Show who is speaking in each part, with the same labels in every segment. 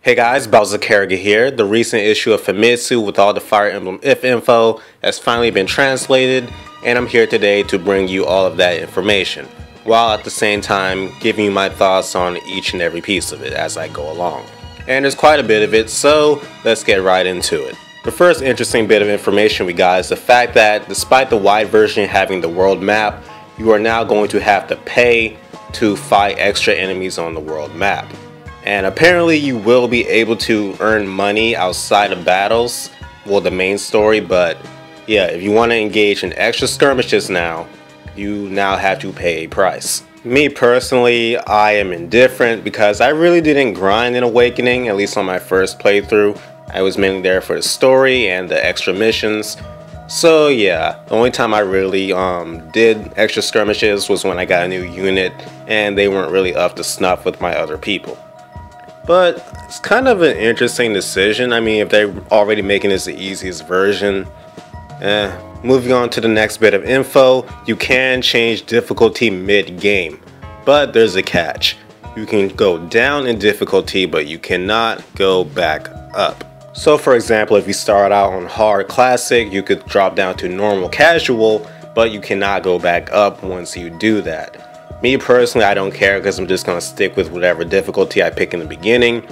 Speaker 1: Hey guys, BaoZakeruga here. The recent issue of Famitsu with all the Fire Emblem if info has finally been translated, and I'm here today to bring you all of that information, while at the same time giving you my thoughts on each and every piece of it as I go along. And there's quite a bit of it, so let's get right into it. The first interesting bit of information we got is the fact that despite the wide version having the world map, you are now going to have to pay to fight extra enemies on the world map. And apparently you will be able to earn money outside of battles, well, the main story, but yeah, if you want to engage in extra skirmishes now, you now have to pay a price. Me personally, I am indifferent because I really didn't grind in Awakening, at least on my first playthrough. I was mainly there for the story and the extra missions. So yeah, the only time I really did extra skirmishes was when I got a new unit and they weren't really up to snuff with my other people. But it's kind of an interesting decision. I mean, if they're already making this the easiest version. Moving on to the next bit of info, you can change difficulty mid-game, but there's a catch. You can go down in difficulty, but you cannot go back up. So for example, if you start out on hard classic, you could drop down to normal casual, but you cannot go back up once you do that. Me personally, I don't care because I'm just going to stick with whatever difficulty I pick in the beginning.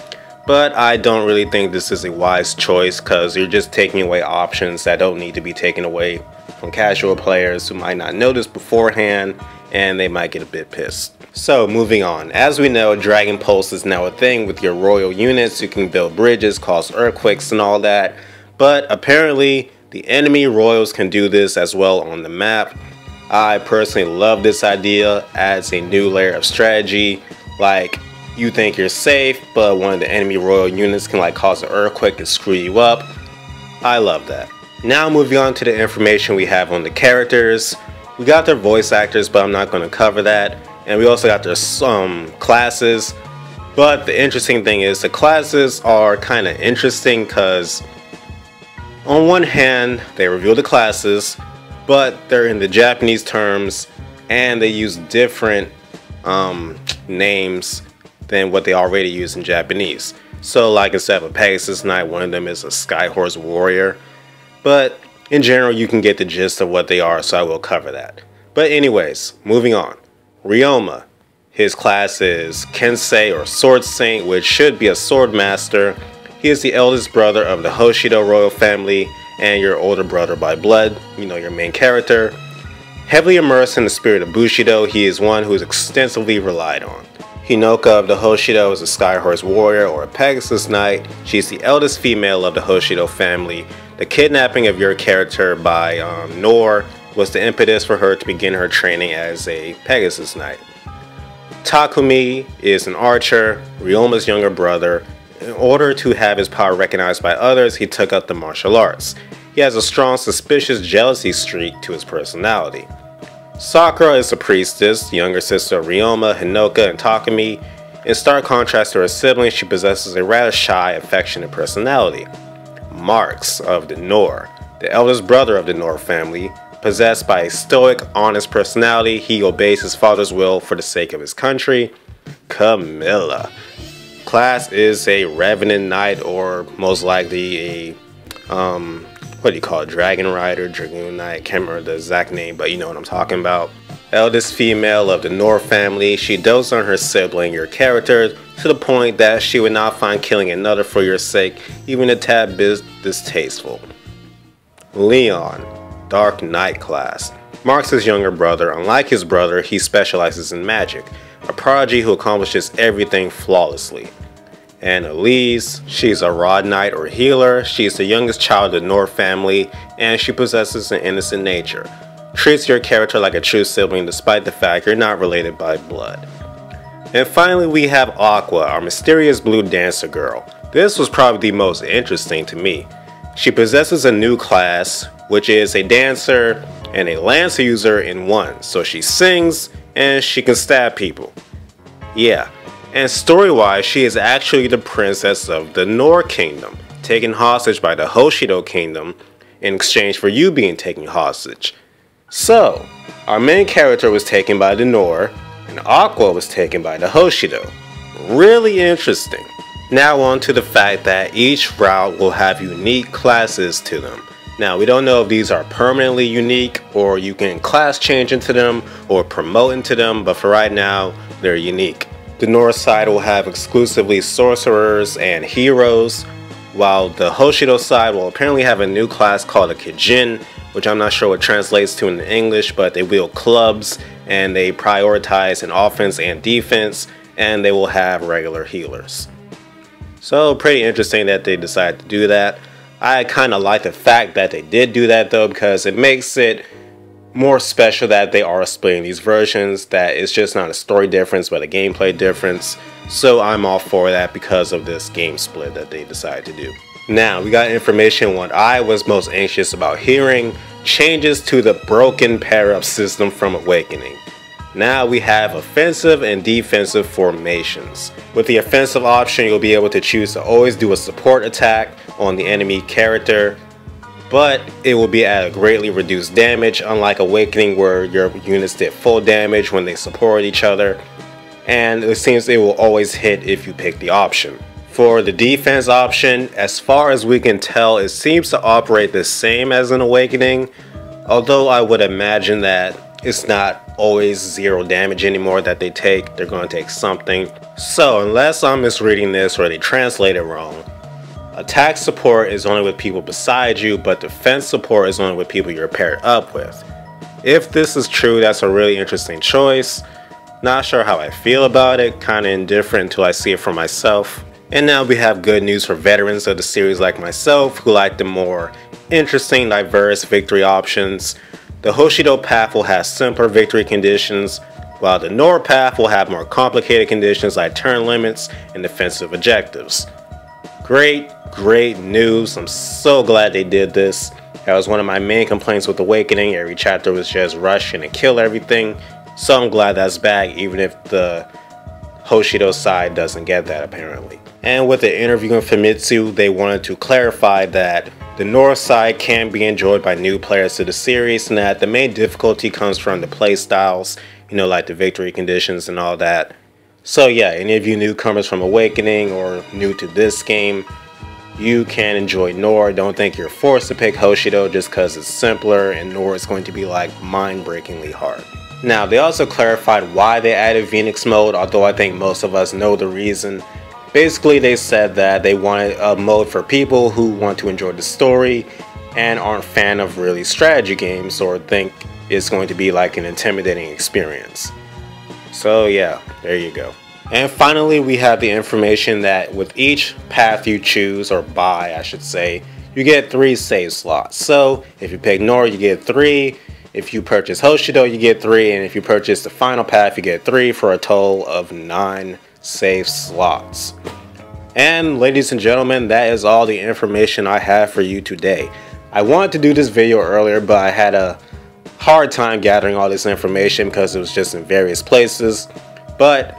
Speaker 1: But I don't really think this is a wise choice because you're just taking away options that don't need to be taken away from casual players who might not notice beforehand and they might get a bit pissed. So moving on, as we know, Dragon Pulse is now a thing with your royal units. You can build bridges, cause earthquakes and all that. But apparently the enemy royals can do this as well on the map. I personally love this idea, adds a new layer of strategy. Like, you think you're safe, but one of the enemy royal units can like cause an earthquake to screw you up. I love that. Now moving on to the information we have on the characters. We got their voice actors, but I'm not going to cover that. And we also got their classes. But the interesting thing is the classes are kind of interesting because on one hand, they reveal the classes, but they're in the Japanese terms and they use different names than what they already use in Japanese. So like instead of a Pegasus Knight, one of them is a Skyhorse Warrior. But in general, you can get the gist of what they are, so I will cover that. But anyways, moving on. Ryoma. His class is Kensei or Sword Saint, which should be a Sword Master. He is the eldest brother of the Hoshido royal family and your older brother by blood, you know, your main character. Heavily immersed in the spirit of Bushido, he is one who is extensively relied on. Hinoka of the Hoshido is a Skyhorse Warrior or a Pegasus Knight. She's the eldest female of the Hoshido family. The kidnapping of your character by Nor was the impetus for her to begin her training as a Pegasus Knight. Takumi is an archer, Ryoma's younger brother. In order to have his power recognized by others, he took up the martial arts. He has a strong suspicious jealousy streak to his personality. Sakura is a priestess, younger sister of Ryoma, Hinoka, and Takumi. In stark contrast to her siblings, she possesses a rather shy, affectionate personality. Marks of the Nor, the eldest brother of the Nor family, possessed by a stoic, honest personality, he obeys his father's will for the sake of his country. Camilla. Class is a Revenant Knight, or most likely a what do you call it, Dragon Rider, Dragoon Knight. I can't remember the exact name, but you know what I'm talking about. Eldest female of the Nor family, she dotes on her sibling, your character, to the point that she would not find killing another for your sake even a tad bit distasteful. Leon, Dark Knight class. Marks his younger brother. Unlike his brother, he specializes in magic, a prodigy who accomplishes everything flawlessly. And Elise, she's a Rod Knight or healer. She's the youngest child of the Nor family, and she possesses an innocent nature. Treats your character like a true sibling despite the fact you're not related by blood. And finally we have Aqua, our mysterious blue dancer girl. This was probably the most interesting to me. She possesses a new class, which is a dancer and a lancer user in one. So she sings and she can stab people. Yeah. And story-wise, she is actually the princess of the Nor Kingdom, taken hostage by the Hoshido Kingdom in exchange for you being taken hostage. So, our main character was taken by the Nor, and Aqua was taken by the Hoshido. Really interesting. Now on to the fact that each route will have unique classes to them. Now we don't know if these are permanently unique or you can class change into them or promote into them, but for right now they're unique. The north side will have exclusively sorcerers and heroes, while the Hoshido side will apparently have a new class called a Kijin, which I'm not sure what translates to in English, but they wield clubs and they prioritize in offense and defense, and they will have regular healers. So pretty interesting that they decided to do that. I kind of like the fact that they did do that though, because it makes it more special that they are splitting these versions, that it's just not a story difference but a gameplay difference. So I'm all for that because of this game split that they decided to do. Now we got information what I was most anxious about hearing: changes to the broken pair-up system from Awakening. Now we have offensive and defensive formations. With the offensive option, you'll be able to choose to always do a support attack on the enemy character, but it will be at a greatly reduced damage, unlike Awakening where your units did full damage when they support each other, and it seems it will always hit if you pick the option. For the defense option, as far as we can tell, it seems to operate the same as an Awakening, although I would imagine that it's not always zero damage anymore that they take. They're going to take something. So unless I'm misreading this or they translate it wrong, attack support is only with people beside you, but defense support is only with people you're paired up with. If this is true, that's a really interesting choice. Not sure how I feel about it, kinda indifferent until I see it for myself. And now we have good news for veterans of the series like myself who like the more interesting, diverse victory options. The Hoshido path will have simpler victory conditions, while the Nor path will have more complicated conditions like turn limits and defensive objectives. Great news. I'm so glad they did this. That was one of my main complaints with Awakening. Every chapter was just rush and kill everything. So I'm glad that's back, even if the Hoshido side doesn't get that apparently. And with the interview in Famitsu, they wanted to clarify that the north side can be enjoyed by new players to the series, and that the main difficulty comes from the play styles, you know, like the victory conditions and all that. So yeah, any of you newcomers from Awakening or new to this game, you can enjoy Nor. Don't think you're forced to pick Hoshido just because it's simpler, and Nor is going to be like mind-breakingly hard. Now, they also clarified why they added Phoenix mode, although I think most of us know the reason. Basically, they said that they wanted a mode for people who want to enjoy the story and aren't a fan of really strategy games or think it's going to be like an intimidating experience. So yeah, there you go. And finally, we have the information that with each path you choose, or buy I should say, you get 3 save slots. So if you pick Nor, you get 3. If you purchase Hoshido, you get 3. And if you purchase the final path, you get 3 for a total of 9 save slots. And ladies and gentlemen, that is all the information I have for you today. I wanted to do this video earlier, but I had a hard time gathering all this information because it was just in various places. But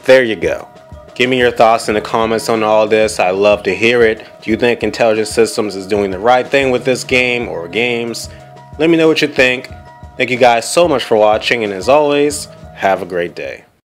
Speaker 1: there you go. Give me your thoughts in the comments on all this. I love to hear it. Do you think Intelligent Systems is doing the right thing with this game or games? Let me know what you think. Thank you guys so much for watching, and as always, have a great day.